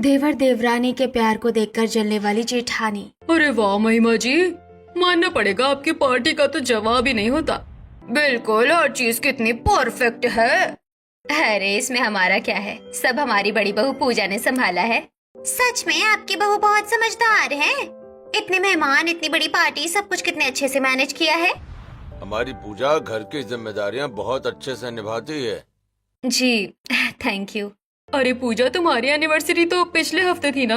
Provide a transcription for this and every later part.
देवर देवरानी के प्यार को देखकर जलने वाली जेठानी। अरे वाह महिमा जी, मानना पड़ेगा आपकी पार्टी का तो जवाब ही नहीं होता। बिल्कुल, हर चीज कितनी परफेक्ट है। अरे इसमें हमारा क्या है, सब हमारी बड़ी बहू पूजा ने संभाला है। सच में आपकी बहू बहुत समझदार है। इतने मेहमान, इतनी बड़ी पार्टी, सब कुछ कितने अच्छे से मैनेज किया है। हमारी पूजा घर की जिम्मेदारियां बहुत अच्छे से निभाती है। जी थैंक यू। अरे पूजा, तुम्हारी एनिवर्सरी तो पिछले हफ्ते थी ना?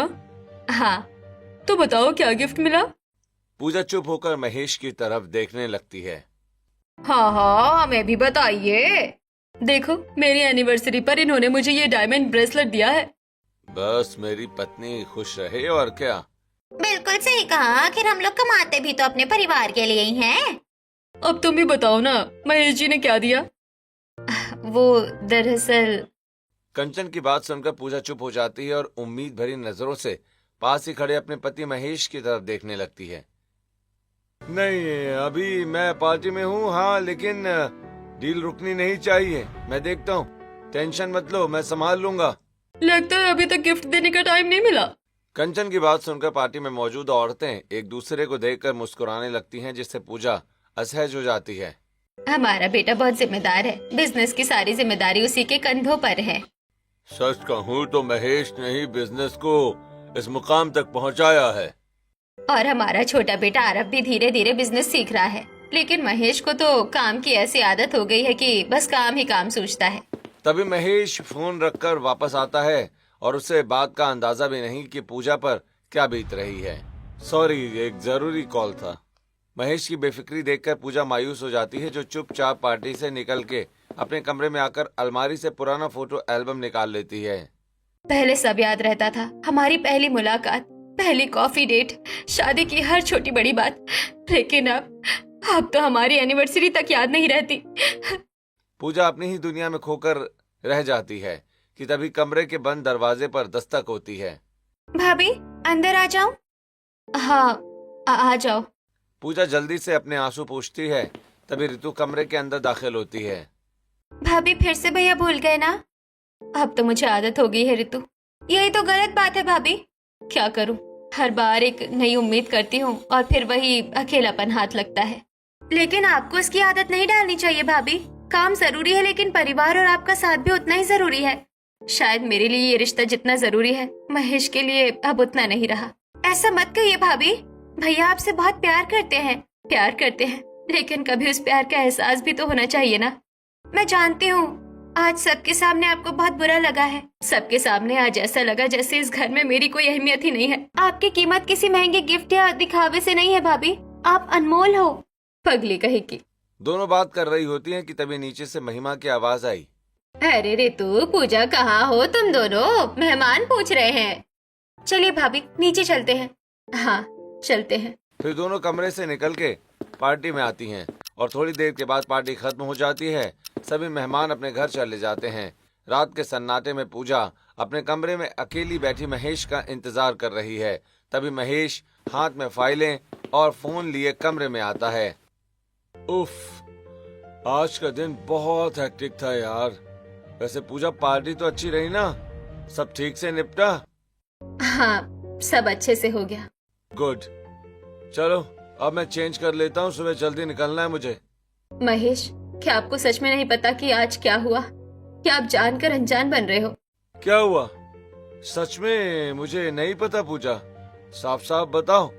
हाँ। तो बताओ क्या गिफ्ट मिला? पूजा चुप होकर महेश की तरफ देखने लगती है। हाँ हाँ, हमें भी बताइए। देखो, मेरी एनिवर्सरी पर इन्होंने मुझे ये डायमंड ब्रेसलेट दिया है। बस मेरी पत्नी खुश रहे और क्या। बिल्कुल सही कहा, आखिर हम लोग कमाते भी तो अपने परिवार के लिए ही हैं। अब तुम भी बताओ ना, महेश जी ने क्या दिया? वो दरअसल कंचन की बात सुनकर पूजा चुप हो जाती है और उम्मीद भरी नजरों से पास ही खड़े अपने पति महेश की तरफ देखने लगती है। नहीं, अभी मैं पार्टी में हूँ। हाँ, लेकिन डील रुकनी नहीं चाहिए। मैं देखता हूँ, टेंशन मत लो, मैं संभाल लूंगा। लगता है अभी तक गिफ्ट देने का टाइम नहीं मिला। कंचन की बात सुनकर पार्टी में मौजूद औरतें एक दूसरे को देखकर मुस्कुराने लगती हैं, जिससे पूजा असहज हो जाती है। हमारा बेटा बहुत जिम्मेदार है, बिजनेस की सारी जिम्मेदारी उसी के कंधों पर है। सच कहूँ तो महेश ने ही बिजनेस को इस मुकाम तक पहुँचाया है। और हमारा छोटा बेटा आरव भी धीरे धीरे बिजनेस सीख रहा है, लेकिन महेश को तो काम की ऐसी आदत हो गई है कि बस काम ही काम सोचता है। तभी महेश फोन रखकर वापस आता है और उसे बात का अंदाजा भी नहीं कि पूजा पर क्या बीत रही है। सॉरी, एक जरूरी कॉल था। महेश की बेफिक्री देखकर पूजा मायूस हो जाती है, जो चुपचाप पार्टी से निकल के अपने कमरे में आकर अलमारी से पुराना फोटो एल्बम निकाल लेती है। पहले सब याद रहता था, हमारी पहली मुलाकात, पहली कॉफी डेट, शादी की हर छोटी बड़ी बात, लेकिन अब तो हमारी एनिवर्सरी तक याद नहीं रहती। पूजा अपनी ही दुनिया में खोकर रह जाती है कि तभी कमरे के बंद दरवाजे पर दस्तक होती है। भाभी, अंदर आ जाऊं? हाँ, आ जाओ। पूजा जल्दी से अपने आंसू पोंछती है, तभी ऋतु कमरे के अंदर दाखिल होती है। भाभी, फिर से भैया भूल गए ना? अब तो मुझे आदत हो गई है ऋतु। यही तो गलत बात है भाभी। क्या करूं, हर बार एक नई उम्मीद करती हूँ और फिर वही अकेलापन हाथ लगता है। लेकिन आपको इसकी आदत नहीं डालनी चाहिए भाभी। काम जरूरी है, लेकिन परिवार और आपका साथ भी उतना ही जरूरी है। शायद मेरे लिए ये रिश्ता जितना जरूरी है, महेश के लिए अब उतना नहीं रहा। ऐसा मत कहिए भाभी, भैया आपसे बहुत प्यार करते हैं, लेकिन कभी उस प्यार का एहसास भी तो होना चाहिए ना। मैं जानती हूँ आज सबके सामने आपको बहुत बुरा लगा है। सबके सामने आज ऐसा लगा जैसे इस घर में मेरी कोई अहमियत ही नहीं है। आपकी कीमत किसी महंगे गिफ्ट या दिखावे से नहीं है भाभी, आप अनमोल हो। पगली कहेगी। दोनों बात कर रही होती हैं कि तभी नीचे से महिमा की आवाज आई। अरे ऋतु, पूजा कहाँ हो तुम दोनों? मेहमान पूछ रहे हैं। चलिए भाभी, नीचे चलते हैं। हाँ चलते हैं। फिर दोनों कमरे से निकल के पार्टी में आती हैं और थोड़ी देर के बाद पार्टी खत्म हो जाती है। सभी मेहमान अपने घर चले जाते हैं। रात के सन्नाटे में पूजा अपने कमरे में अकेली बैठी महेश का इंतजार कर रही है। तभी महेश हाथ में फाइलें और फोन लिए कमरे में आता है। उफ, आज का दिन बहुत हेक्टिक था यार। वैसे पूजा, पार्टी तो अच्छी रही ना? सब ठीक से निपटा? हाँ, सब अच्छे से हो गया। गुड। चलो अब मैं चेंज कर लेता हूँ, सुबह जल्दी निकलना है मुझे। महेश, क्या आपको सच में नहीं पता कि आज क्या हुआ? क्या आप जानकर अनजान बन रहे हो? क्या हुआ? सच में मुझे नहीं पता पूजा, साफ साफ बताओ,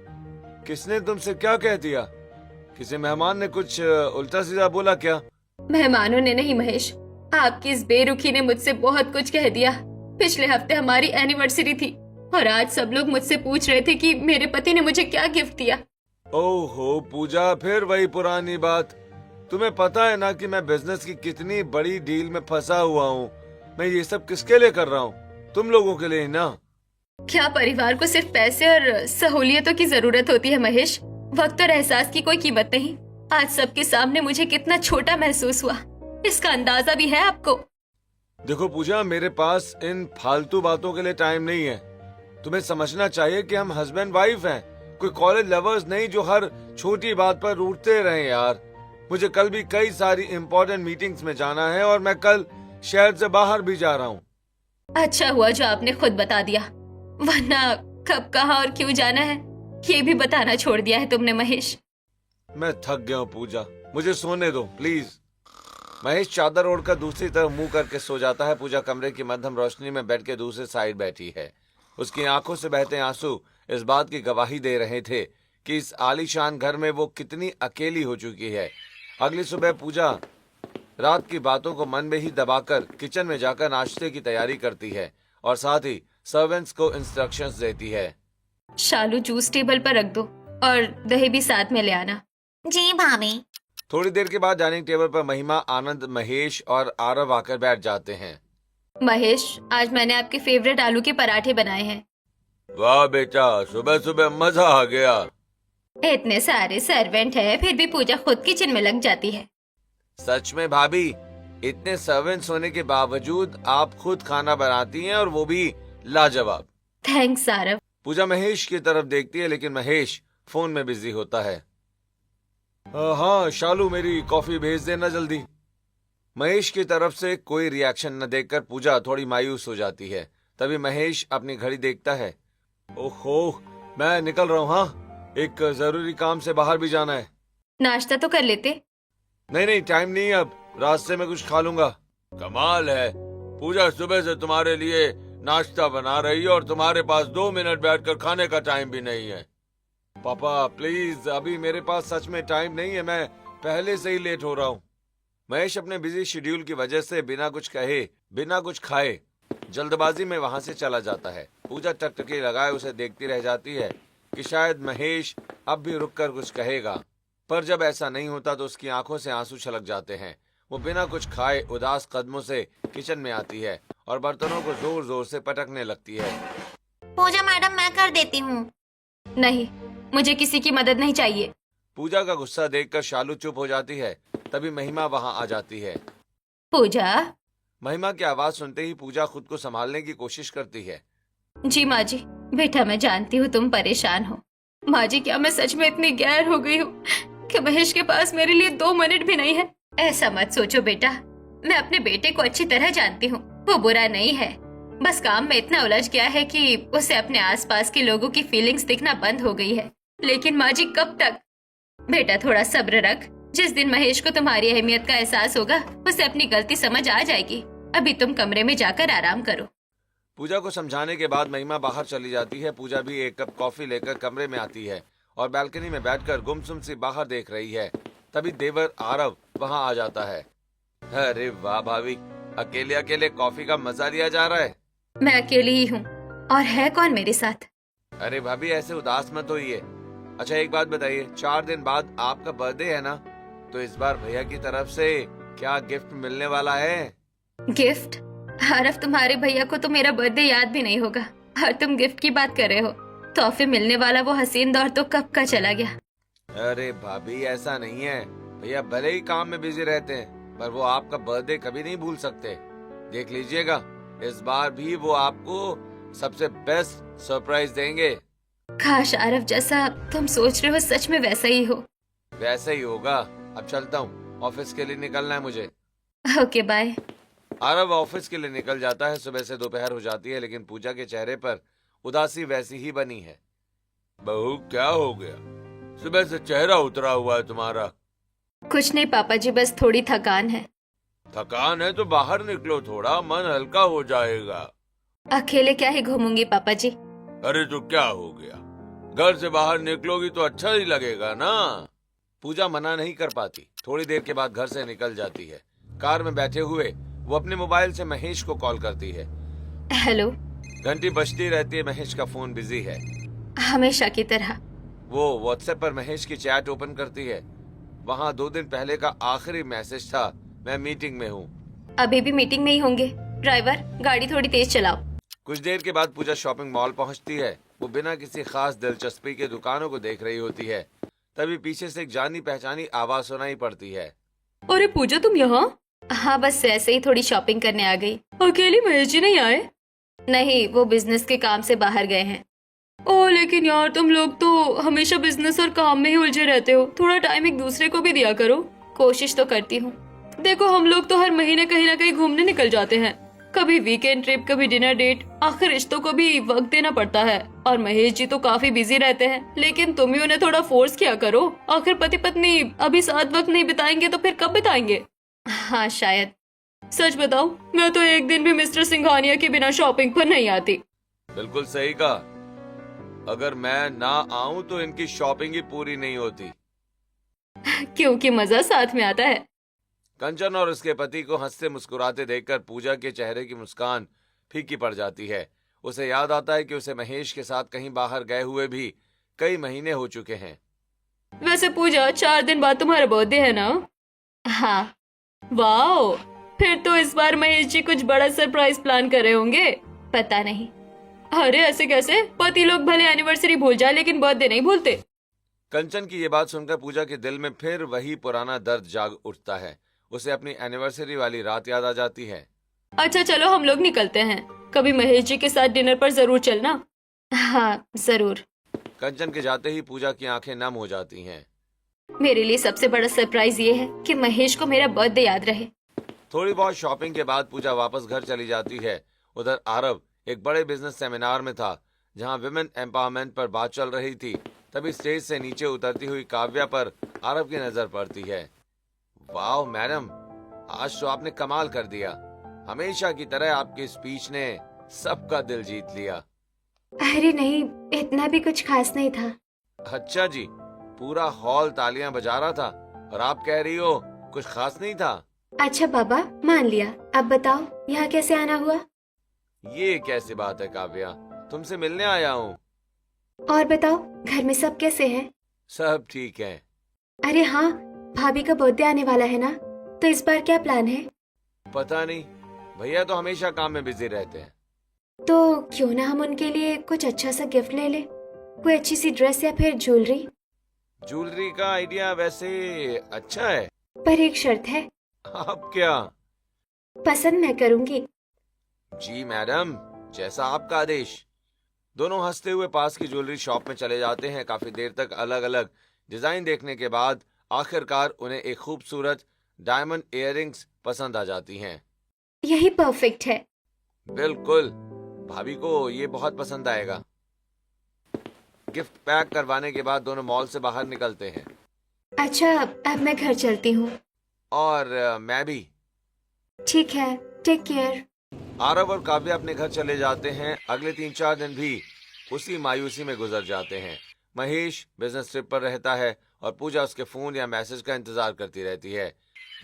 किसने तुमसे क्या कह दिया? किसी मेहमान ने कुछ उल्टा सीधा बोला क्या? मेहमानों ने नहीं महेश, आपकी इस बेरुखी ने मुझसे बहुत कुछ कह दिया। पिछले हफ्ते हमारी एनिवर्सरी थी और आज सब लोग मुझसे पूछ रहे थे कि मेरे पति ने मुझे क्या गिफ्ट दिया। ओहो पूजा, फिर वही पुरानी बात। तुम्हें पता है ना कि मैं बिजनेस की कितनी बड़ी डील में फंसा हुआ हूँ। मैं ये सब किसके लिए कर रहा हूँ? तुम लोगों के लिए ना। क्या परिवार को सिर्फ पैसे और सहूलियतों की जरूरत होती है महेश? वक्त और एहसास की कोई कीमत नहीं। आज सबके सामने मुझे कितना छोटा महसूस हुआ, इसका अंदाजा भी है आपको? देखो पूजा, मेरे पास इन फालतू बातों के लिए टाइम नहीं है। तुम्हें समझना चाहिए कि हम हस्बैंड वाइफ हैं, कोई कॉलेज लवर्स नहीं जो हर छोटी बात पर रूठते रहे यार। मुझे कल भी कई सारी इम्पोर्टेंट मीटिंग्स में जाना है और मैं कल शहर से बाहर भी जा रहा हूँ। अच्छा हुआ जो आपने खुद बता दिया। वरना कब, कहाँ और क्यों जाना है ये भी बताना छोड़ दिया है तुमने महेश। मैं थक गया हूँ पूजा, मुझे सोने दो प्लीज। महेश चादर ओढ़कर दूसरी तरफ मुंह करके सो जाता है। पूजा कमरे की मध्यम रोशनी में बेड के दूसरे साइड बैठी है। उसकी आंखों से बहते आंसू इस बात की गवाही दे रहे थे कि इस आलीशान घर में वो कितनी अकेली हो चुकी है। अगली सुबह पूजा रात की बातों को मन में ही दबाकर किचन में जाकर नाश्ते की तैयारी करती है और साथ ही सर्वेंट्स को इंस्ट्रक्शंस देती है। शालू जूस टेबल पर रख दो और दही भी साथ में ले आना। जी भाभी। थोड़ी देर के बाद डाइनिंग टेबल पर महिमा, आनंद, महेश और आरव आकर बैठ जाते हैं। महेश, आज मैंने आपके फेवरेट आलू के पराठे बनाए हैं। वाह बेटा, सुबह सुबह मजा आ गया। इतने सारे सर्वेंट हैं, फिर भी पूजा खुद किचन में लग जाती है। सच में भाभी, इतने सर्वेंट्स होने के बावजूद आप खुद खाना बनाती हैं और वो भी लाजवाब। थैंक्स आरव। पूजा महेश की तरफ देखती है लेकिन महेश फोन में बिजी होता है। हाँ शालू, मेरी कॉफी भेज देना जल्दी। महेश की तरफ से कोई रिएक्शन न देखकर पूजा थोड़ी मायूस हो जाती है। तभी महेश अपनी घड़ी देखता है। ओहो, मैं निकल रहा हूँ। हाँ, एक जरूरी काम से बाहर भी जाना है। नाश्ता तो कर लेते। नहीं, टाइम नहीं है अब, रास्ते में कुछ खा लूंगा। कमाल है, पूजा सुबह से तुम्हारे लिए नाश्ता बना रही है और तुम्हारे पास 2 मिनट बैठकर खाने का टाइम भी नहीं है। पापा प्लीज, अभी मेरे पास सच में टाइम नहीं है, मैं पहले से ही लेट हो रहा हूँ। महेश अपने बिजी शेड्यूल की वजह से बिना कुछ कहे, बिना कुछ खाए जल्दबाजी में वहां से चला जाता है। पूजा टकटकी लगाए उसे देखती रह जाती है कि शायद महेश अब भी रुककर कुछ कहेगा, पर जब ऐसा नहीं होता तो उसकी आंखों से आंसू छलक जाते हैं। वो बिना कुछ खाए उदास कदमों से किचन में आती है और बर्तनों को जोर जोर से पटकने लगती है। पूजा मैडम, मैं कर देती हूँ। नहीं, मुझे किसी की मदद नहीं चाहिए। पूजा का गुस्सा देखकर शालू चुप हो जाती है। तभी महिमा वहां आ जाती है। पूजा। महिमा की आवाज सुनते ही पूजा खुद को संभालने की कोशिश करती है। जी माँ जी। बेटा, मैं जानती हूँ तुम परेशान हो। माँ जी, क्या मैं सच में इतनी गैर हो गई हूँ कि महेश के पास मेरे लिए 2 मिनट भी नहीं है? ऐसा मत सोचो बेटा, मैं अपने बेटे को अच्छी तरह जानती हूँ। वो बुरा नहीं है, बस काम में इतना उलझ गया है कि उसे अपने आसपास के लोगों की फीलिंग्स दिखना बंद हो गई है। लेकिन माँ जी, कब तक? बेटा, थोड़ा सब्र रख। जिस दिन महेश को तुम्हारी अहमियत का एहसास होगा, उसे अपनी गलती समझ आ जाएगी। अभी तुम कमरे में जाकर आराम करो। पूजा को समझाने के बाद महिमा बाहर चली जाती है। पूजा भी एक कप कॉफी लेकर कमरे में आती है और बालकनी में बैठकर गुमसुम सी बाहर देख रही है। तभी देवर आरव वहां आ जाता है। अरे वाह भाभी, अकेले अकेले कॉफी का मजा लिया जा रहा है। मैं अकेली ही हूँ, और है कौन मेरे साथ? अरे भाभी, ऐसे उदास मत होइए। अच्छा एक बात बताइए, 4 दिन बाद आपका बर्थडे है ना, तो इस बार भैया की तरफ से क्या गिफ्ट मिलने वाला है? गिफ्ट? आरव, तुम्हारे भैया को तो मेरा बर्थडे याद भी नहीं होगा और तुम गिफ्ट की बात कर रहे हो। तोहफे मिलने वाला वो हसीन दौर तो कब का चला गया। अरे भाभी, ऐसा नहीं है। भैया भले ही काम में बिजी रहते हैं, पर वो आपका बर्थडे कभी नहीं भूल सकते। देख लीजिएगा, इस बार भी वो आपको सबसे बेस्ट सरप्राइज देंगे। काश आरव, जैसा तुम सोच रहे हो सच में वैसा ही हो। वैसे ही होगा। अब चलता हूँ, ऑफिस के लिए निकलना है मुझे। Okay, bye. आरव ऑफिस के लिए निकल जाता है। सुबह से दोपहर हो जाती है लेकिन पूजा के चेहरे पर उदासी वैसी ही बनी है। बहू, क्या हो गया? सुबह से चेहरा उतरा हुआ है तुम्हारा। कुछ नहीं पापा जी, बस थोड़ी थकान है। थकान है तो बाहर निकलो, थोड़ा मन हल्का हो जाएगा। अकेले क्या ही घूमूंगी पापा जी। अरे तो क्या हो गया, घर से बाहर निकलोगी तो अच्छा ही लगेगा ना। पूजा मना नहीं कर पाती। थोड़ी देर के बाद घर से निकल जाती है। कार में बैठे हुए वो अपने मोबाइल से महेश को कॉल करती है। हेलो। घंटी बजती रहती है। महेश का फोन बिजी है। हमेशा की तरह। वो व्हाट्सएप पर महेश की चैट ओपन करती है। वहाँ 2 दिन पहले का आखिरी मैसेज था, मैं मीटिंग में हूँ। अभी भी मीटिंग में ही होंगे। ड्राइवर, गाड़ी थोड़ी तेज चलाओ। कुछ देर के बाद पूजा शॉपिंग मॉल पहुँचती है। वो बिना किसी खास दिलचस्पी के दुकानों को देख रही होती है। तभी पीछे से एक जानी पहचानी आवाज सुनाई पड़ती है। अरे पूजा, तुम यहाँ? हाँ, बस ऐसे ही थोड़ी शॉपिंग करने आ गई। अकेली महेश जी नहीं आए? नहीं, वो बिजनेस के काम से बाहर गए हैं। ओह, लेकिन यार तुम लोग तो हमेशा बिजनेस और काम में ही उलझे रहते हो। थोड़ा टाइम एक दूसरे को भी दिया करो। कोशिश तो करती हूँ। देखो, हम लोग तो हर महीने कहीं ना कहीं घूमने निकल जाते हैं। कभी वीकेंड ट्रिप, कभी डिनर डेट, आखिर रिश्तों को भी वक्त देना पड़ता है। और महेश जी तो काफी बिजी रहते हैं, लेकिन तुम ही उन्हें थोड़ा फोर्स किया करो। आखिर पति पत्नी अभी साथ वक्त नहीं बिताएंगे तो फिर कब बिताएंगे? हाँ शायद। सच बताओ, मैं तो एक दिन भी मिस्टर सिंघानिया के बिना शॉपिंग पर नहीं आती। बिल्कुल सही कहा। अगर मैं ना आऊं तो इनकी शॉपिंग ही पूरी नहीं होती। क्योंकि मजा साथ में आता है। कंचन और उसके पति को हंसते मुस्कुराते देखकर पूजा के चेहरे की मुस्कान फीकी पड़ जाती है। उसे याद आता है कि उसे महेश के साथ कहीं बाहर गए हुए भी कई महीने हो चुके हैं। वैसे पूजा, 4 दिन बाद तुम्हारा बर्थडे है ना? हाँ। वाओ, फिर तो इस बार महेश जी कुछ बड़ा सरप्राइज प्लान कर रहे होंगे। पता नहीं। अरे ऐसे कैसे? पति लोग भले एनिवर्सरी भूल जाए लेकिन बर्थडे नहीं भूलते। कंचन की ये बात सुनकर पूजा के दिल में फिर वही पुराना दर्द जाग उठता है। उसे अपनी एनिवर्सरी वाली रात याद आ जाती है। अच्छा चलो, हम लोग निकलते हैं। कभी महेश जी के साथ डिनर पर जरूर चलना। हाँ जरूर। कंचन के जाते ही पूजा की आंखें नम हो जाती हैं। मेरे लिए सबसे बड़ा सरप्राइज ये है कि महेश को मेरा बर्थडे याद रहे। थोड़ी बहुत शॉपिंग के बाद पूजा वापस घर चली जाती है। उधर आरव एक बड़े बिजनेस सेमिनार में था, जहां विमेन एम्पावरमेंट पर बात चल रही थी। तभी स्टेज से नीचे उतरती हुई काव्या पर आरव की नजर पड़ती है। वाह मैडम, आज तो आपने कमाल कर दिया। हमेशा की तरह आपकी स्पीच ने सबका दिल जीत लिया। अरे नहीं, इतना भी कुछ खास नहीं था। अच्छा जी, पूरा हॉल तालियां बजा रहा था और आप कह रही हो कुछ खास नहीं था? अच्छा बाबा, मान लिया। अब बताओ यहाँ कैसे आना हुआ? ये कैसी बात है काव्या, तुमसे मिलने आया हूँ। और बताओ, घर में सब कैसे हैं? सब ठीक है। अरे हाँ, भाभी का बर्थडे आने वाला है ना, तो इस बार क्या प्लान है? पता नहीं, भैया तो हमेशा काम में बिजी रहते हैं। तो क्यों ना हम उनके लिए कुछ अच्छा सा गिफ्ट ले ले, कोई अच्छी सी ड्रेस या फिर ज्वेलरी। ज्वेलरी का आइडिया वैसे अच्छा है, पर एक शर्त है। आप क्या? पसंद मैं करूंगी। जी मैडम, जैसा आपका आदेश। दोनों हंसते हुए पास की ज्वेलरी शॉप में चले जाते हैं। काफी देर तक अलग अलग डिजाइन देखने के बाद आखिरकार उन्हें एक खूबसूरत डायमंड इयररिंग्स पसंद आ जाती हैं। यही परफेक्ट है। बिल्कुल, भाभी को ये बहुत पसंद आएगा। गिफ्ट पैक करवाने के बाद दोनों मॉल से बाहर निकलते हैं। अच्छा, अब मैं घर चलती हूँ। और मैं भी। ठीक है, टेक केयर। आरव और काव्या अपने घर चले जाते हैं। अगले 3-4 दिन भी उसी मायूसी में गुजर जाते हैं। महेश बिजनेस ट्रिप पर रहता है और पूजा उसके फोन या मैसेज का इंतजार करती रहती है।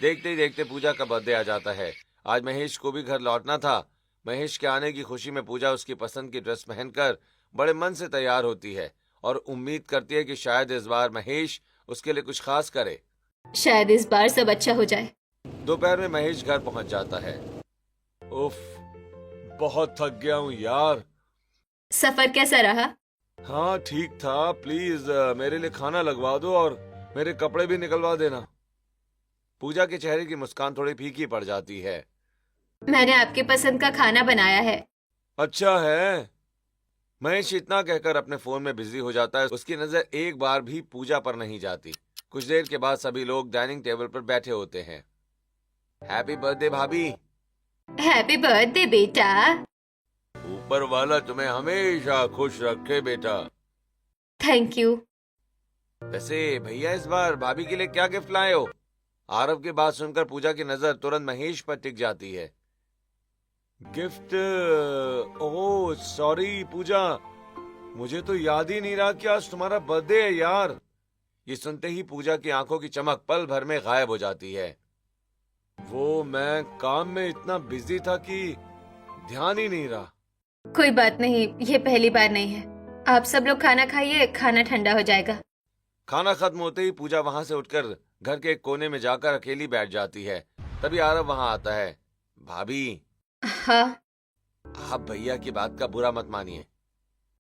देखते ही देखते पूजा का बर्थडे आ जाता है। आज महेश को भी घर लौटना था। महेश के आने की खुशी में पूजा उसकी पसंद की ड्रेस पहनकर बड़े मन से तैयार होती है और उम्मीद करती है कि शायद इस बार महेश उसके लिए कुछ खास करे। शायद इस बार सब अच्छा हो जाए। दोपहर में महेश घर पहुंच जाता है। उफ, बहुत थक गया हूँ यार। सफर कैसा रहा? हाँ ठीक था। प्लीज मेरे लिए खाना लगवा दो और मेरे कपड़े भी निकलवा देना। पूजा के चेहरे की मुस्कान थोड़ी फीकी पड़ जाती है। मैंने आपके पसंद का खाना बनाया है। अच्छा है। महेश इतना कहकर अपने फोन में बिजी हो जाता है। उसकी नजर एक बार भी पूजा पर नहीं जाती। कुछ देर के बाद सभी लोग डाइनिंग टेबल पर बैठे होते हैं। हैप्पी बर्थडे भाभी। हैप्पी बर्थडे बेटा। ऊपर वाला तुम्हें हमेशा खुश रखे बेटा। Thank you. वैसे भैया इस बार भाभी के लिए क्या गिफ्ट लाए हो? आरव की बात सुनकर पूजा की नजर तुरंत महेश पर टिक जाती है। गिफ्ट? ओह सॉरी पूजा, मुझे तो याद ही नहीं रहा कि आज तुम्हारा बर्थडे है यार। ये सुनते ही पूजा की आंखों की चमक पल भर में गायब हो जाती है। वो मैं काम में इतना बिजी था कि ध्यान ही नहीं रहा। कोई बात नहीं, ये पहली बार नहीं है। आप सब लोग खाना खाइए, खाना ठंडा हो जाएगा। खाना खत्म होते ही पूजा वहां से उठकर घर के एक कोने में जाकर अकेली बैठ जाती है। तभी आरव वहां आता है। भाभी, हाँ। आप भैया की बात का बुरा मत मानिए।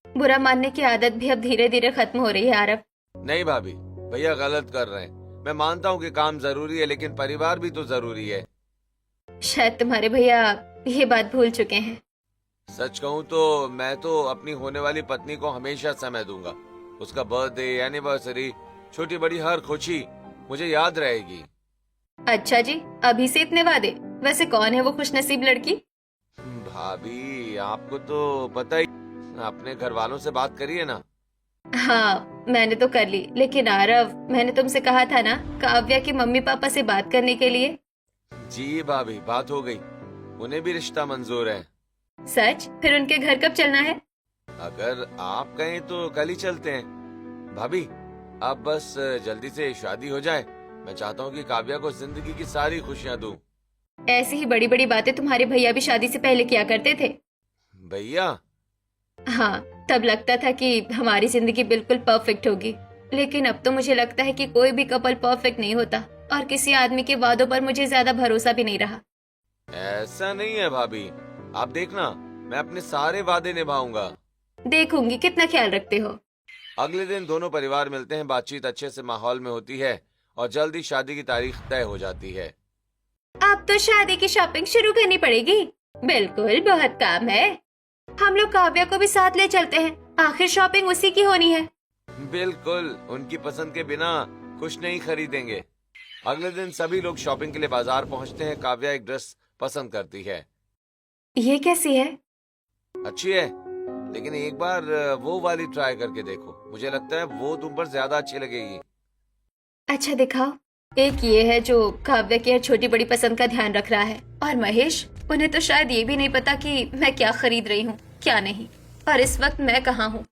बुरा मानने की आदत भी अब धीरे धीरे खत्म हो रही है आरव। नहीं भाभी, भैया गलत कर रहे हैं। मैं मानता हूँ कि काम जरूरी है, लेकिन परिवार भी तो जरूरी है। शायद तुम्हारे भैया ये बात भूल चुके हैं। सच कहूँ तो मैं तो अपनी होने वाली पत्नी को हमेशा समय दूंगा। उसका बर्थडे, एनिवर्सरी, छोटी बड़ी हर खुशी मुझे याद रहेगी। अच्छा जी, अभी से इतने वादे? वैसे कौन है वो खुशनसीब लड़की? भाभी आपको तो पता ही, अपने घर वालों से बात करिए ना। हाँ मैंने तो कर ली, लेकिन आरव मैंने तुमसे कहा था ना काव्या के मम्मी पापा से बात करने के लिए। जी भाभी बात हो गई, उन्हें भी रिश्ता मंजूर है। सच? फिर उनके घर कब चलना है? अगर आप कहें तो कल ही चलते हैं। भाभी अब बस जल्दी से शादी हो जाए। मैं चाहता हूँ कि काव्या को जिंदगी की सारी खुशियाँ दूं। ऐसी ही बड़ी बड़ी बातें तुम्हारे भैया भी शादी से पहले किया करते थे। भैया? हाँ, तब लगता था कि हमारी जिंदगी बिल्कुल परफेक्ट होगी, लेकिन अब तो मुझे लगता है कि कोई भी कपल परफेक्ट नहीं होता, और किसी आदमी के वादों पर मुझे ज्यादा भरोसा भी नहीं रहा। ऐसा नहीं है भाभी, आप देखना मैं अपने सारे वादे निभाऊंगा। देखूंगी कितना ख्याल रखते हो। अगले दिन दोनों परिवार मिलते हैं, बातचीत अच्छे से माहौल में होती है और जल्दी शादी की तारीख तय हो जाती है। अब तो शादी की शॉपिंग शुरू करनी पड़ेगी। बिल्कुल, बहुत काम है। हम लोग काव्या को भी साथ ले चलते हैं, आखिर शॉपिंग उसी की होनी है। बिल्कुल, उनकी पसंद के बिना कुछ नहीं खरीदेंगे। अगले दिन सभी लोग शॉपिंग के लिए बाजार पहुंचते हैं। काव्या एक ड्रेस पसंद करती है। ये कैसी है? अच्छी है, लेकिन एक बार वो वाली ट्राई करके देखो, मुझे लगता है वो तुम पर ज्यादा अच्छी लगेगी। अच्छा दिखाओ। एक ये है जो काव्या की हर छोटी बड़ी पसंद का ध्यान रख रहा है, और महेश, उन्हें तो शायद ये भी नहीं पता कि मैं क्या खरीद रही हूँ क्या नहीं, और इस वक्त मैं कहाँ हूँ।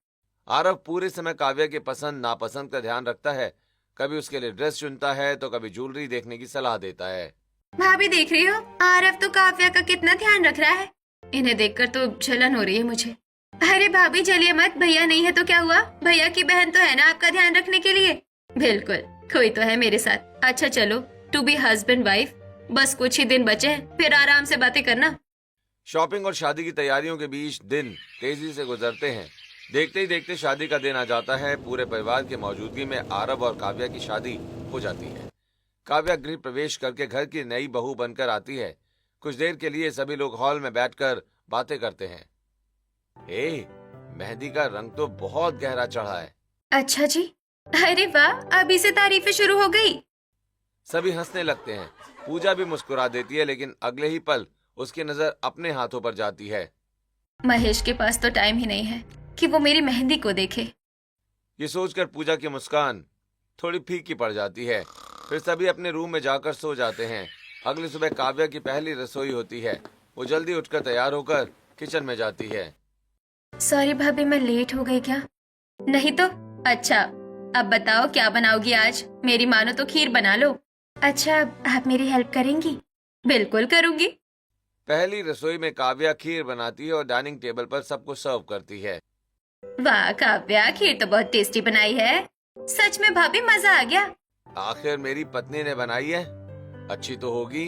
आरव पूरे समय काव्या की पसंद नापसंद का ध्यान रखता है। कभी उसके लिए ड्रेस चुनता है तो कभी ज्वेलरी देखने की सलाह देता है। भाभी देख रही हो, आरव तो काव्या का कितना ध्यान रख रहा है। इन्हें देखकर तो जलन हो रही है मुझे। अरे भाभी जलिए मत, भैया नहीं है तो क्या हुआ, भैया की बहन तो है ना आपका ध्यान रखने के लिए। बिल्कुल, कोई तो है मेरे साथ। अच्छा चलो, टू बी हस्बैंड वाइफ, बस कुछ ही दिन बचे हैं, फिर आराम से बातें करना। शॉपिंग और शादी की तैयारियों के बीच दिन तेजी से गुजरते हैं। देखते ही देखते शादी का दिन आ जाता है। पूरे परिवार की मौजूदगी में आरव और काव्या की शादी हो जाती है। काव्या गृह प्रवेश करके घर की नई बहू बनकर आती है। कुछ देर के लिए सभी लोग हॉल में बैठकर बातें करते हैं। मेहंदी का रंग तो बहुत गहरा चढ़ा है। अच्छा जी, अरे वाह, अभी से तारीफें शुरू हो गई। सभी हंसने लगते हैं। पूजा भी मुस्कुरा देती है, लेकिन अगले ही पल उसकी नजर अपने हाथों पर जाती है। महेश के पास तो टाइम ही नहीं है कि वो मेरी मेहंदी को देखे। ये सोचकर पूजा की मुस्कान थोड़ी फीकी पड़ जाती है। फिर सभी अपने रूम में जाकर सो जाते हैं। अगली सुबह काव्या की पहली रसोई होती है। वो जल्दी उठकर तैयार होकर किचन में जाती है। सॉरी भाभी, मैं लेट हो गई क्या? नहीं तो। अच्छा, अब बताओ क्या बनाओगी आज? मेरी मानो तो खीर बना लो। अच्छा, आप मेरी हेल्प करेंगी? बिल्कुल करूंगी। पहली रसोई में काव्या खीर बनाती है और डाइनिंग टेबल पर सबको सर्व करती है। वाह काव्या, खीर तो बहुत टेस्टी बनाई है। सच में भाभी, मजा आ गया। आखिर मेरी पत्नी ने बनाई है, अच्छी तो होगी।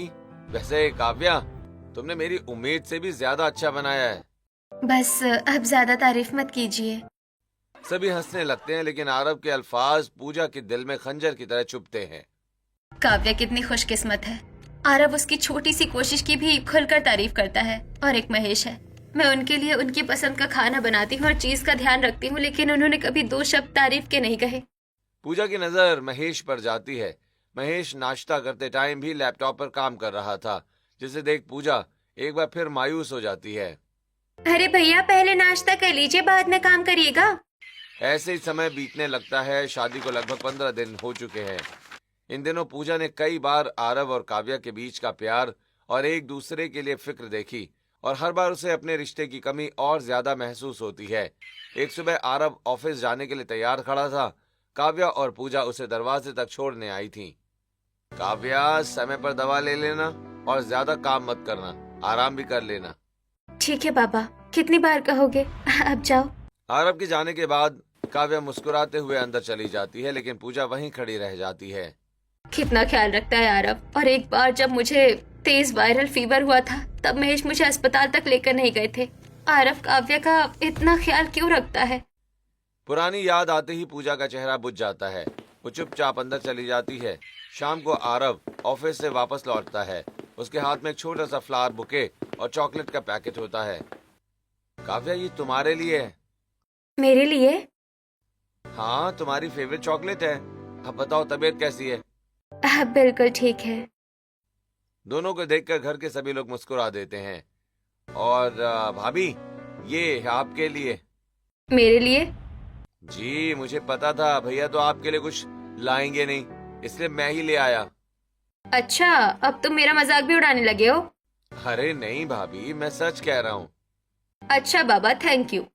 वैसे काव्या, तुमने मेरी उम्मीद से भी ज्यादा अच्छा बनाया है। बस अब ज्यादा तारीफ मत कीजिए। सभी हंसने लगते हैं, लेकिन आरव के अल्फाज पूजा के दिल में खंजर की तरह चुभते हैं। काव्या कितनी खुशकिस्मत है। आरव उसकी छोटी सी कोशिश की भी खुलकर तारीफ करता है। और एक महेश है, मैं उनके लिए उनकी पसंद का खाना बनाती हूँ, हर चीज का ध्यान रखती हूँ, लेकिन उन्होंने कभी दो शब्द तारीफ के नहीं कहे। पूजा की नजर महेश पर जाती है। महेश नाश्ता करते टाइम भी लैपटॉप पर काम कर रहा था, जिसे देख पूजा एक बार फिर मायूस हो जाती है। अरे भैया, पहले नाश्ता कर लीजिए, बाद में काम करिएगा। ऐसे ही समय बीतने लगता है। शादी को लगभग 15 दिन हो चुके हैं। इन दिनों पूजा ने कई बार आरव और काव्या के बीच का प्यार और एक दूसरे के लिए फिक्र देखी, और हर बार उसे अपने रिश्ते की कमी और ज्यादा महसूस होती है। एक सुबह आरव ऑफिस जाने के लिए तैयार खड़ा था। काव्या और पूजा उसे दरवाजे तक छोड़ने आई थी। काव्या, समय पर दवा ले लेना और ज्यादा काम मत करना, आराम भी कर लेना। ठीक है बाबा, कितनी बार कहोगे? अब जाओ। आरव के जाने के बाद काव्या मुस्कुराते हुए अंदर चली जाती है, लेकिन पूजा वहीं खड़ी रह जाती है। कितना ख्याल रखता है आरव। और एक बार जब मुझे तेज वायरल फीवर हुआ था, तब महेश मुझे अस्पताल तक लेकर नहीं गए थे। आरव काव्या का इतना ख्याल क्यों रखता है? पुरानी याद आते ही पूजा का चेहरा बुझ जाता है। वो चुपचाप अंदर चली जाती है। शाम को आरव ऑफिस से वापस लौटता है। उसके हाथ में एक छोटा सा फ्लावर बुके और चॉकलेट का पैकेट होता है। काव्या, ये तुम्हारे लिए है। मेरे लिए? हाँ, तुम्हारी फेवरेट चॉकलेट है। अब बताओ, तबीयत कैसी है? बिल्कुल ठीक है। दोनों को देखकर घर के सभी लोग मुस्कुरा देते हैं। और भाभी, ये है आपके लिए। मेरे लिए? जी, मुझे पता था भैया तो आपके लिए कुछ लाएंगे नहीं, इसलिए मैं ही ले आया। अच्छा, अब तुम मेरा मजाक भी उड़ाने लगे हो? अरे नहीं भाभी, मैं सच कह रहा हूँ। अच्छा बाबा, थैंक यू।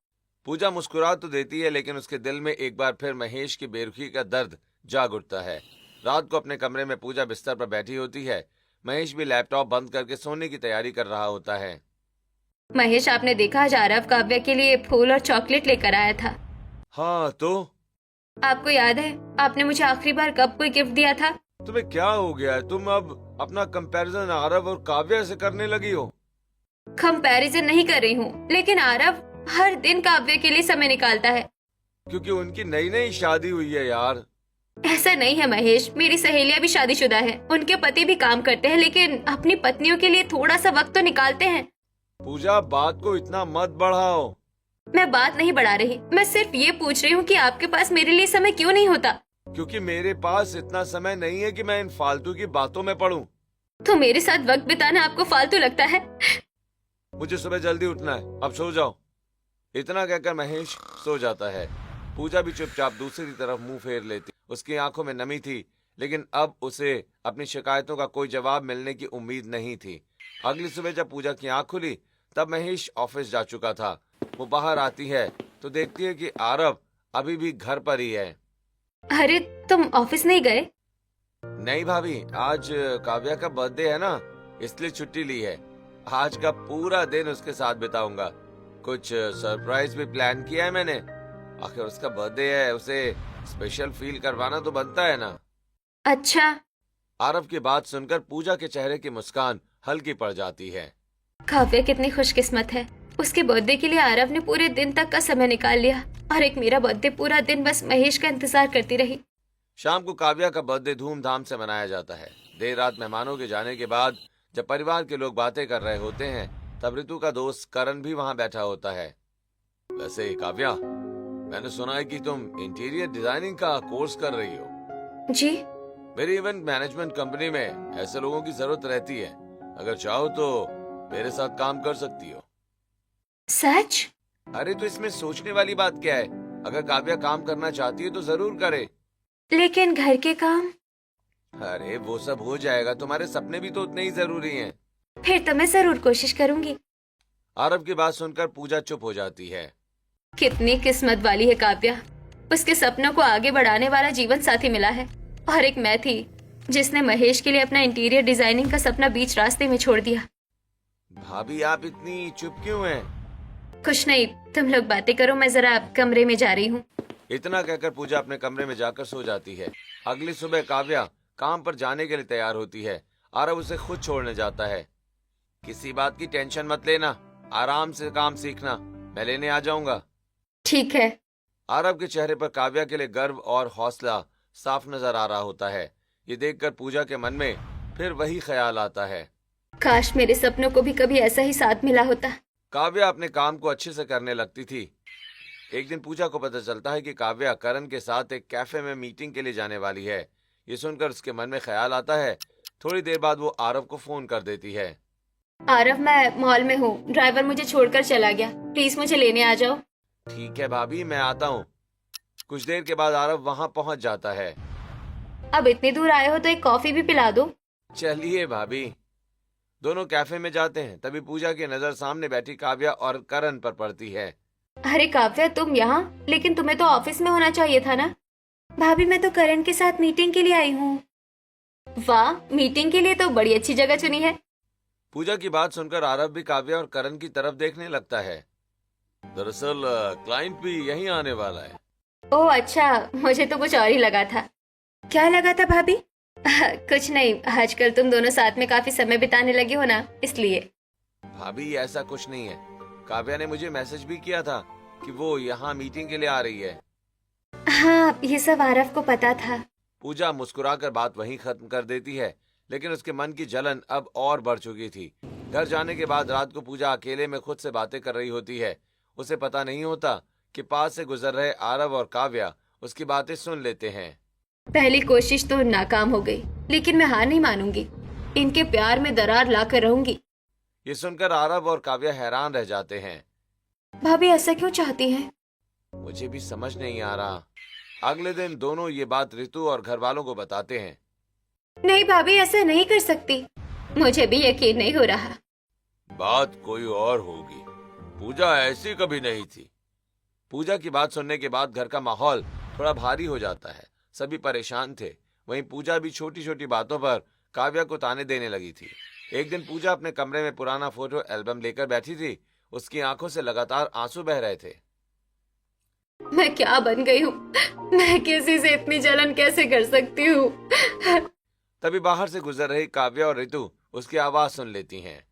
पूजा मुस्कुरा तो देती है, लेकिन उसके दिल में एक बार फिर महेश की बेरुखी का दर्द जाग उठता है। रात को अपने कमरे में पूजा बिस्तर पर बैठी होती है। महेश भी लैपटॉप बंद करके सोने की तैयारी कर रहा होता है। महेश, आपने देखा आज आरव काव्या के लिए फूल और चॉकलेट लेकर आया था। हाँ तो? आपको याद है आपने मुझे आखिरी बार कब कोई गिफ्ट दिया था? तुम्हें क्या हो गया है? तुम अब अपना कंपैरिजन आरव और काव्या से करने लगी हो। कंपैरिजन नहीं कर रही हूँ, लेकिन आरव हर दिन काव्या के लिए समय निकालता है। क्योंकि उनकी नई नई शादी हुई है यार। ऐसा नहीं है महेश, मेरी सहेलियां भी शादीशुदा है, उनके पति भी काम करते हैं, लेकिन अपनी पत्नियों के लिए थोड़ा सा वक्त तो निकालते हैं। पूजा, बात को इतना मत बढ़ाओ। मैं बात नहीं बढ़ा रही, मैं सिर्फ ये पूछ रही हूँ कि आपके पास मेरे लिए समय क्यों नहीं होता? क्योंकि मेरे पास इतना समय नहीं है कि मैं इन फालतू की बातों में पड़ूं। तो मेरे साथ वक्त बिताना आपको फालतू लगता है? मुझे सुबह जल्दी उठना है, अब सो जाओ। इतना कहकर महेश सो जाता है। पूजा भी चुपचाप दूसरी तरफ मुंह फेर लेती। उसकी आंखों में नमी थी, लेकिन अब उसे अपनी शिकायतों का कोई जवाब मिलने की उम्मीद नहीं थी। अगली सुबह जब पूजा की आंख खुली, तब महेश ऑफिस जा चुका था। वो बाहर आती है तो देखती है कि आरव अभी भी घर पर ही है। अरे, तुम ऑफिस नहीं गए? नहीं भाभी, आज काव्या का बर्थडे है ना, इसलिए छुट्टी ली है। आज का पूरा दिन उसके साथ बिताऊंगा। कुछ सरप्राइज भी प्लान किया है मैंने। आखिर उसका बर्थडे है, उसे स्पेशल फील करवाना तो बनता है ना। अच्छा। आरव की बात सुनकर पूजा के चेहरे की मुस्कान हल्की पड़ जाती है। काव्या कितनी खुशकिस्मत है, उसके बर्थडे के लिए आरव ने पूरे दिन तक का समय निकाल लिया, और एक मेरा बर्थडे पूरा दिन बस महेश का इंतजार करती रही। शाम को काव्या का बर्थडे धूमधाम से मनाया जाता है। देर रात मेहमानों के जाने के बाद जब परिवार के लोग बातें कर रहे होते हैं, तब ऋतु का दोस्त करण भी वहाँ बैठा होता है। वैसे काव्या, मैंने सुना है कि तुम इंटीरियर डिजाइनिंग का कोर्स कर रही हो। जी? मेरी इवेंट मैनेजमेंट कंपनी में ऐसे लोगों की जरूरत रहती है। अगर चाहो तो मेरे साथ काम कर सकती हो। सच? अरे तो इसमें सोचने वाली बात क्या है? अगर काव्या काम करना चाहती है तो जरूर करे। लेकिन घर के काम? अरे वो सब हो जाएगा, तुम्हारे सपने भी तो उतने ही जरूरी हैं। फिर तो मैं जरूर कोशिश करूंगी। आरव की बात सुनकर पूजा चुप हो जाती है। कितनी किस्मत वाली है काव्या, उसके सपनों को आगे बढ़ाने वाला जीवन साथी मिला है, और एक मैं थी जिसने महेश के लिए अपना इंटीरियर डिजाइनिंग का सपना बीच रास्ते में छोड़ दिया। भाभी, आप इतनी चुप क्यों हैं? कुछ नहीं, तुम लोग बातें करो, मैं जरा कमरे में जा रही हूँ। इतना कहकर पूजा अपने कमरे में जाकर सो जाती है। अगली सुबह काव्या काम पर जाने के लिए तैयार होती है। आरव उसे खुद छोड़ने जाता है। किसी बात की टेंशन मत लेना, आराम से काम सीखना, मैं लेने आ जाऊंगा। ठीक है। आरव के चेहरे पर काव्या के लिए गर्व और हौसला साफ नजर आ रहा होता है। ये देखकर पूजा के मन में फिर वही ख्याल आता है, काश मेरे सपनों को भी कभी ऐसा ही साथ मिला होता। काव्या अपने काम को अच्छे से करने लगती थी। एक दिन पूजा को पता चलता है कि काव्या करण के साथ एक कैफे में मीटिंग के लिए जाने वाली है। ये सुनकर उसके मन में ख्याल आता है। थोड़ी देर बाद वो आरव को फोन कर देती है। आरव, मैं मॉल में हूँ, ड्राइवर मुझे छोड़कर चला गया, प्लीज मुझे लेने आ जाओ। ठीक है भाभी, मैं आता हूँ। कुछ देर के बाद आरव वहाँ पहुँच जाता है। अब इतनी दूर आए हो तो एक कॉफी भी पिला दो। चलिए भाभी। दोनों कैफे में जाते हैं। तभी पूजा की नजर सामने बैठी काव्या और करण पर पड़ती है। अरे काव्या, तुम यहाँ? लेकिन तुम्हें तो ऑफिस में होना चाहिए था ना। भाभी, मैं तो करण के साथ मीटिंग के लिए आई हूँ। वाह, मीटिंग के लिए तो बड़ी अच्छी जगह चुनी है। पूजा की बात सुनकर आरव भी काव्या और करण की तरफ देखने लगता है। दरअसल क्लाइंट भी यहीं आने वाला है। ओह अच्छा, मुझे तो कुछ और ही लगा था। क्या लगा था भाभी? कुछ नहीं, आजकल तुम दोनों साथ में काफी समय बिताने लगे हो ना, इसलिए। भाभी, ऐसा कुछ नहीं है। काव्या ने मुझे मैसेज भी किया था कि वो यहाँ मीटिंग के लिए आ रही है। हाँ, ये सब आरव को पता था। पूजा मुस्कुराकर बात वहीं खत्म कर देती है, लेकिन उसके मन की जलन अब और बढ़ चुकी थी। घर जाने के बाद रात को पूजा अकेले में खुद से बातें कर रही होती है। उसे पता नहीं होता कि पास से गुजर रहे आरव और काव्या उसकी बातें सुन लेते हैं। पहली कोशिश तो नाकाम हो गई, लेकिन मैं हार नहीं मानूंगी। इनके प्यार में दरार लाकर रहूंगी। ये सुनकर आरव और काव्या हैरान रह जाते हैं। भाभी ऐसा क्यों चाहती हैं? मुझे भी समझ नहीं आ रहा। अगले दिन दोनों ये बात रितु और घर वालों को बताते हैं। नहीं भाभी, ऐसा नहीं कर सकती। मुझे भी यकीन नहीं हो रहा। बात कोई और होगी, पूजा ऐसी कभी नहीं थी। पूजा की बात सुनने के बाद घर का माहौल थोड़ा भारी हो जाता है। सभी परेशान थे। वहीं पूजा भी छोटी छोटी बातों पर काव्या को ताने देने लगी थी। एक दिन पूजा अपने कमरे में पुराना फोटो एल्बम लेकर बैठी थी। उसकी आंखों से लगातार आंसू बह रहे थे। मैं क्या बन गई हूँ? मैं किसी से इतनी जलन कैसे कर सकती हूँ? तभी बाहर से गुजर रही काव्या और रितु उसकी आवाज सुन लेती हैं।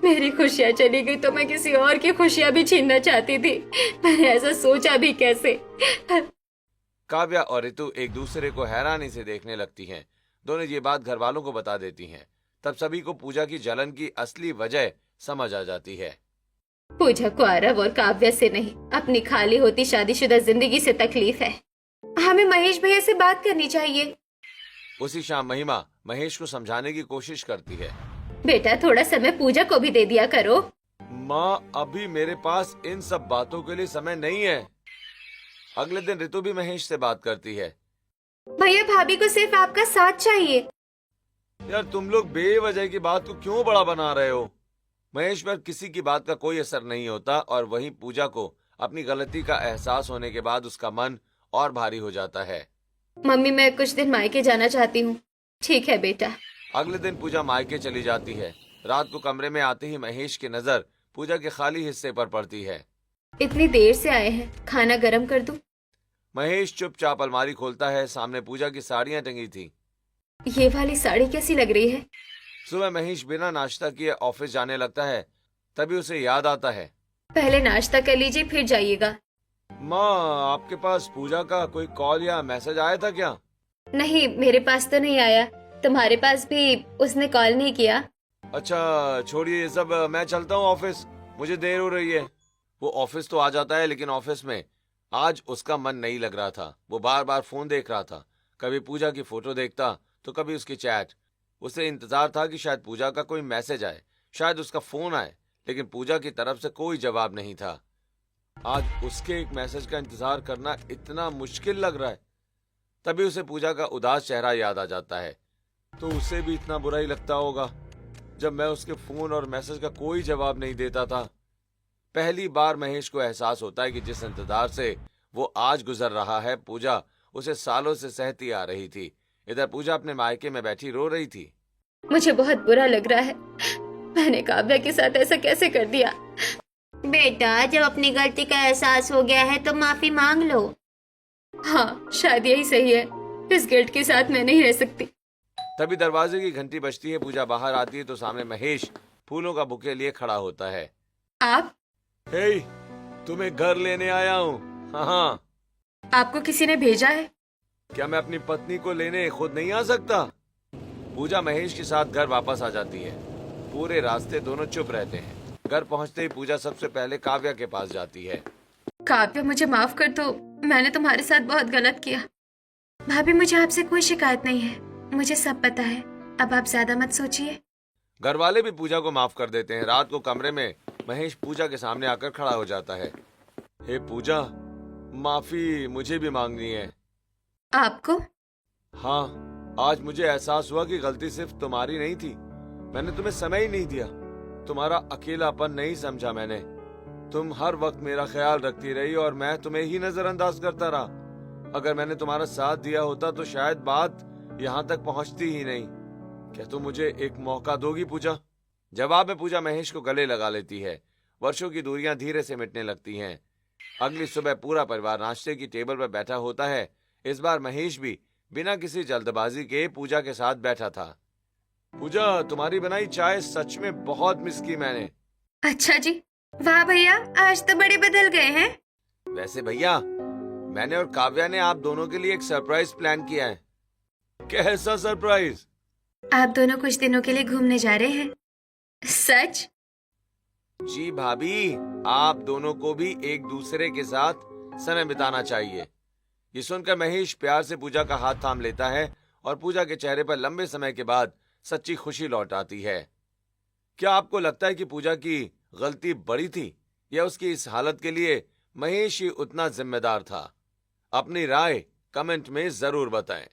मेरी खुशियाँ चली गई तो मैं किसी और की खुशियाँ भी छीनना चाहती थी। मैंने ऐसा सोचा भी कैसे? काव्या और रितु एक दूसरे को हैरानी से देखने लगती हैं। दोनों ये बात घर वालों को बता देती हैं। तब सभी को पूजा की जलन की असली वजह समझ आ जाती है। पूजा को आरव और काव्या से नहीं, अपनी खाली होती शादीशुदा जिंदगी से तकलीफ है। हमें महेश भैया से बात करनी चाहिए। उसी शाम महिमा महेश को समझाने की कोशिश करती है। बेटा, थोड़ा समय पूजा को भी दे दिया करो। माँ, अभी मेरे पास इन सब बातों के लिए समय नहीं है। अगले दिन रितु भी महेश से बात करती है। भैया, भाभी को सिर्फ आपका साथ चाहिए। यार, तुम लोग बेवजह की बात को क्यों बड़ा बना रहे हो? महेश पर किसी की बात का कोई असर नहीं होता और वहीं पूजा को अपनी गलती का एहसास होने के बाद उसका मन और भारी हो जाता है। मम्मी, मैं कुछ दिन मायके जाना चाहती हूँ। ठीक है बेटा। अगले दिन पूजा मायके चली जाती है। रात को कमरे में आते ही महेश की नजर पूजा के खाली हिस्से पर पड़ती है। इतनी देर से आए हैं, खाना गरम कर दूं? महेश चुपचाप अलमारी खोलता है। सामने पूजा की साड़ियां टंगी थी। ये वाली साड़ी कैसी लग रही है? सुबह महेश बिना नाश्ता किए ऑफिस जाने लगता है। तभी उसे याद आता है। पहले नाश्ता कर लीजिए, फिर जाइएगा। माँ, आपके पास पूजा का कोई कॉल या मैसेज आया था क्या? नहीं, मेरे पास तो नहीं आया। तुम्हारे पास भी उसने कॉल नहीं किया? अच्छा, छोड़िए ये सब, मैं चलता हूँ ऑफिस, मुझे देर हो रही है। वो ऑफिस तो आ जाता है, लेकिन ऑफिस में आज उसका मन नहीं लग रहा था। वो बार बार फोन देख रहा था। कभी पूजा की फोटो देखता तो कभी उसकी चैट। उसे इंतजार था कि शायद पूजा का कोई मैसेज आए, शायद उसका फोन आए, लेकिन पूजा की तरफ से कोई जवाब नहीं था। आज उसके एक मैसेज का इंतजार करना इतना मुश्किल लग रहा है। तभी उसे पूजा का उदास चेहरा याद आ जाता है। तो उसे भी इतना बुरा ही लगता होगा जब मैं उसके फोन और मैसेज का कोई जवाब नहीं देता था। पहली बार महेश को एहसास होता है कि जिस इंतजार से वो आज गुजर रहा है, पूजा उसे सालों से सहती आ रही थी। इधर पूजा अपने मायके में बैठी रो रही थी। मुझे बहुत बुरा लग रहा है। मैंने काव्या के साथ ऐसा कैसे कर दिया? बेटा, जब अपनी गलती का एहसास हो गया है तो माफी मांग लो। हाँ, शायद यही सही है। इस गिल्ट के साथ मैं नहीं रह सकती। तभी दरवाजे की घंटी बजती है। पूजा बाहर आती है तो सामने महेश फूलों का बुके लिए खड़ा होता है। आप? हे, तुम्हें घर लेने आया हूँ। हाँ, आपको किसी ने भेजा है? क्या मैं अपनी पत्नी को लेने खुद नहीं आ सकता? पूजा महेश के साथ घर वापस आ जाती है। पूरे रास्ते दोनों चुप रहते हैं। घर पहुंचते ही पूजा सबसे पहले काव्या के पास जाती है। काव्या, मुझे माफ कर दो। मैंने तुम्हारे साथ बहुत गलत किया। भाभी, मुझे आपसे कोई शिकायत नहीं है। मुझे सब पता है। अब आप ज्यादा मत सोचिए। घर वाले भी पूजा को माफ कर देते हैं। रात को कमरे में महेश पूजा के सामने आकर खड़ा हो जाता है। हे पूजा, माफी मुझे भी मांगनी है। आपको? हाँ, आज मुझे एहसास हुआ कि गलती सिर्फ तुम्हारी नहीं थी। मैंने तुम्हें समय ही नहीं दिया। तुम्हारा अकेलापन नहीं समझा मैंने। तुम हर वक्त मेरा ख्याल रखती रही और मैं तुम्हें ही नजरअंदाज करता रहा। अगर मैंने तुम्हारा साथ दिया होता तो शायद बात यहाँ तक पहुँचती ही नहीं। क्या तुम मुझे एक मौका दोगी पूजा? जवाब में पूजा महेश को गले लगा लेती है। वर्षों की दूरियां धीरे से मिटने लगती हैं। अगली सुबह पूरा परिवार नाश्ते की टेबल पर बैठा होता है। इस बार महेश भी बिना किसी जल्दबाजी के पूजा के साथ बैठा था। पूजा, तुम्हारी बनाई चाय सच में बहुत मिस की मैंने। अच्छा जी। वाह भैया, आज तो बड़े बदल गए हैं। वैसे भैया, मैंने और काव्या ने आप दोनों के लिए एक सरप्राइज प्लान किया है। कैसा सरप्राइज? आप दोनों कुछ दिनों के लिए घूमने जा रहे हैं। सच? जी भाभी, आप दोनों को भी एक दूसरे के साथ समय बिताना चाहिए। ये सुनकर महेश प्यार से पूजा का हाथ थाम लेता है और पूजा के चेहरे पर लंबे समय के बाद सच्ची खुशी लौट आती है। क्या आपको लगता है कि पूजा की गलती बड़ी थी या उसकी इस हालत के लिए महेश ही उतना जिम्मेदार था? अपनी राय कमेंट में जरूर बताएं।